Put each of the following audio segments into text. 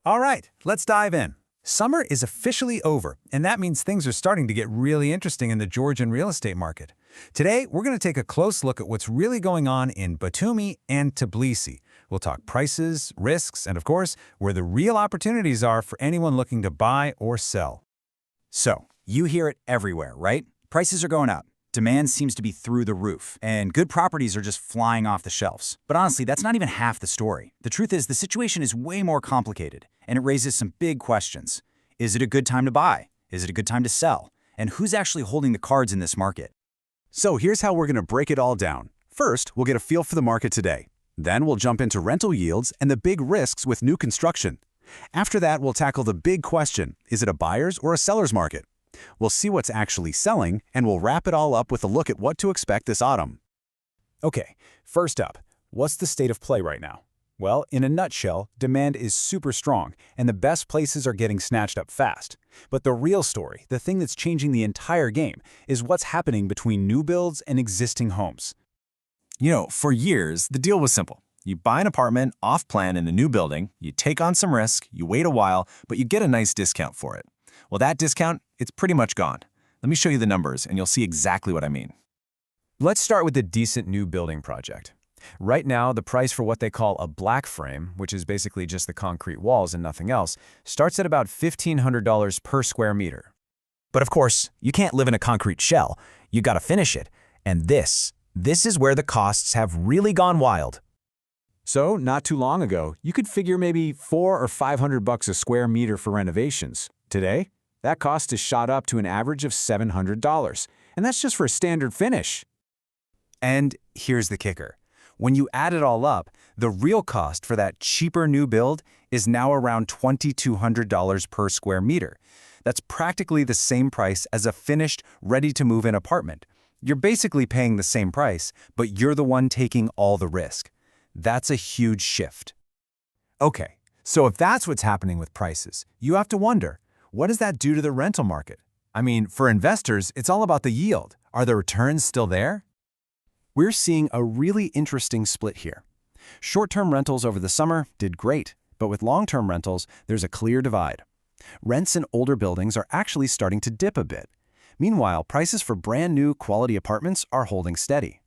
All right, let's dive in. Summer is officially over, and that means things are starting to get really interesting in the Georgian real estate market. Today, we're going to take a close look at what's really going on in Batumi and Tbilisi. We'll talk prices, risks, and of course, where the real opportunities are for anyone looking to buy or sell. So, you hear it everywhere, right? Prices are going up. Demand seems to be through the roof, and good properties are just flying off the shelves. But honestly, that's not even half the story. The truth is, the situation is way more complicated, and it raises some big questions. Is it a good time to buy? Is it a good time to sell? And who's actually holding the cards in this market? So here's how we're going to break it all down. First, we'll get a feel for the market today. Then we'll jump into rental yields and the big risks with new construction. After that, we'll tackle the big question, is it a buyer's or a seller's market? We'll see what's actually selling, and we'll wrap it all up with a look at what to expect this autumn. Okay, first up, what's the state of play right now? Well, in a nutshell, demand is super strong, and the best places are getting snatched up fast. But the real story, the thing that's changing the entire game, is what's happening between new builds and existing homes. For years, the deal was simple. You buy an apartment off-plan in a new building, you take on some risk, you wait a while, but you get a nice discount for it. Well, that discount, it's pretty much gone. Let me show you the numbers, and you'll see exactly what I mean. Let's start with a decent new building project. Right now, the price for what they call a black frame, which is basically just the concrete walls and nothing else, starts at about $1,500 per square meter. But of course, you can't live in a concrete shell. You gotta finish it. And this is where the costs have really gone wild. So, not too long ago, you could figure maybe $400 or $500 a square meter for renovations. Today, that cost has shot up to an average of $700, and that's just for a standard finish. And here's the kicker. When you add it all up, the real cost for that cheaper new build is now around $2,200 per square meter. That's practically the same price as a finished, ready-to-move-in apartment. You're basically paying the same price, but you're the one taking all the risk. That's a huge shift. Okay, so if that's what's happening with prices, you have to wonder, what does that do to the rental market? I mean, for investors, it's all about the yield. Are the returns still there? We're seeing a really interesting split here. Short-term rentals over the summer did great, but with long-term rentals, there's a clear divide. Rents in older buildings are actually starting to dip a bit. Meanwhile, prices for brand new quality apartments are holding steady.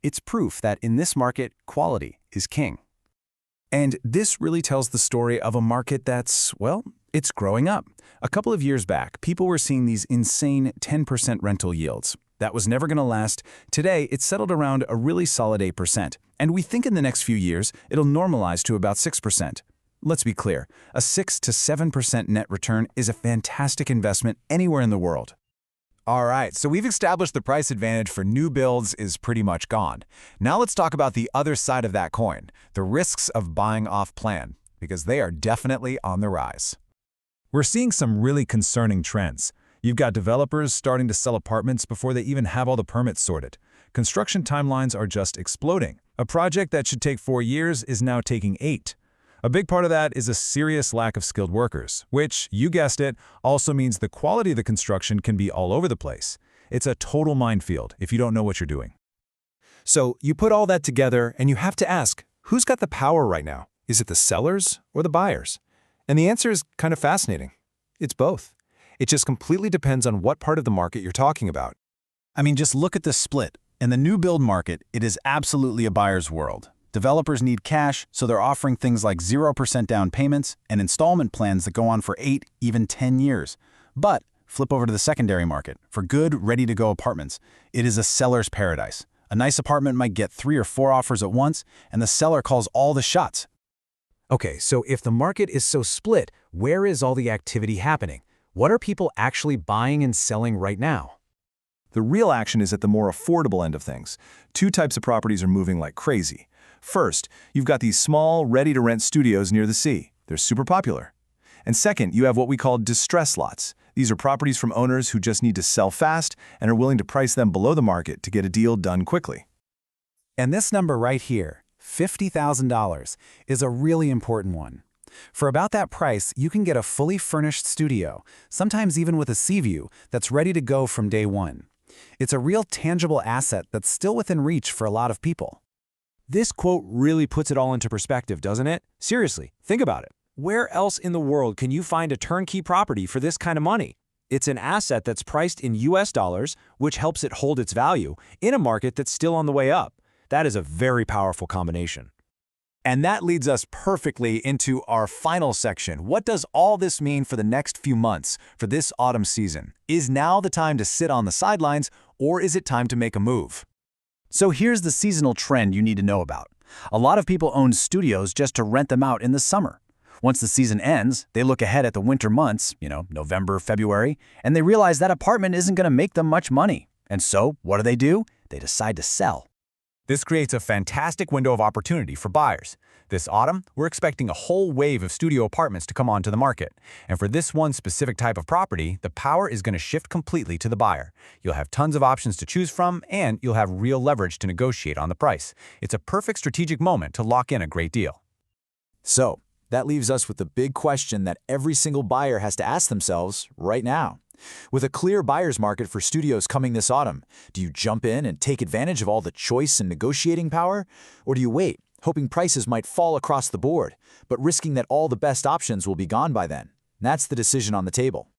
It's proof that in this market, quality is king. And this really tells the story of a market that's, well, it's growing up. A couple of years back, people were seeing these insane 10% rental yields. That was never going to last. Today, it's settled around a really solid 8%, and we think in the next few years, it'll normalize to about 6%. Let's be clear, a 6 to 7% net return is a fantastic investment anywhere in the world. All right, so we've established the price advantage for new builds is pretty much gone. Now let's talk about the other side of that coin, the risks of buying off-plan, because they are definitely on the rise. We're seeing some really concerning trends. You've got developers starting to sell apartments before they even have all the permits sorted. Construction timelines are just exploding. A project that should take 4 years is now taking 8. A big part of that is a serious lack of skilled workers, which, you guessed it, also means the quality of the construction can be all over the place. It's a total minefield if you don't know what you're doing. So you put all that together and you have to ask, who's got the power right now? Is it the sellers or the buyers? And the answer is kind of fascinating. It's both. It just completely depends on what part of the market you're talking about. I mean, just look at the split. In the new build market, it is absolutely a buyer's world. Developers need cash, so they're offering things like 0% down payments and installment plans that go on for 8, even 10 years. But flip over to the secondary market. For good, ready-to-go apartments, it is a seller's paradise. A nice apartment might get 3 or 4 offers at once, and the seller calls all the shots. Okay, so if the market is so split, where is all the activity happening? What are people actually buying and selling right now? The real action is at the more affordable end of things. 2 types of properties are moving like crazy. First, you've got these small, ready-to-rent studios near the sea. They're super popular. And second, you have what we call distress lots. These are properties from owners who just need to sell fast and are willing to price them below the market to get a deal done quickly. And this number right here, $50,000, is a really important one. For about that price, you can get a fully furnished studio, sometimes even with a sea view, that's ready to go from day one. It's a real tangible asset that's still within reach for a lot of people. This quote really puts it all into perspective, doesn't it? Seriously, think about it. Where else in the world can you find a turnkey property for this kind of money? It's an asset that's priced in US dollars, which helps it hold its value, in a market that's still on the way up. That is a very powerful combination. And that leads us perfectly into our final section. What does all this mean for the next few months, for this autumn season? Is now the time to sit on the sidelines, or is it time to make a move? So here's the seasonal trend you need to know about. A lot of people own studios just to rent them out in the summer. Once the season ends, they look ahead at the winter months, November, February, and they realize that apartment isn't going to make them much money. And so, what do? They decide to sell. This creates a fantastic window of opportunity for buyers. This autumn, we're expecting a whole wave of studio apartments to come onto the market. And for this one specific type of property, the power is going to shift completely to the buyer. You'll have tons of options to choose from, and you'll have real leverage to negotiate on the price. It's a perfect strategic moment to lock in a great deal. So, that leaves us with the big question that every single buyer has to ask themselves right now. With a clear buyer's market for studios coming this autumn, do you jump in and take advantage of all the choice and negotiating power? Or do you wait, hoping prices might fall across the board, but risking that all the best options will be gone by then? That's the decision on the table.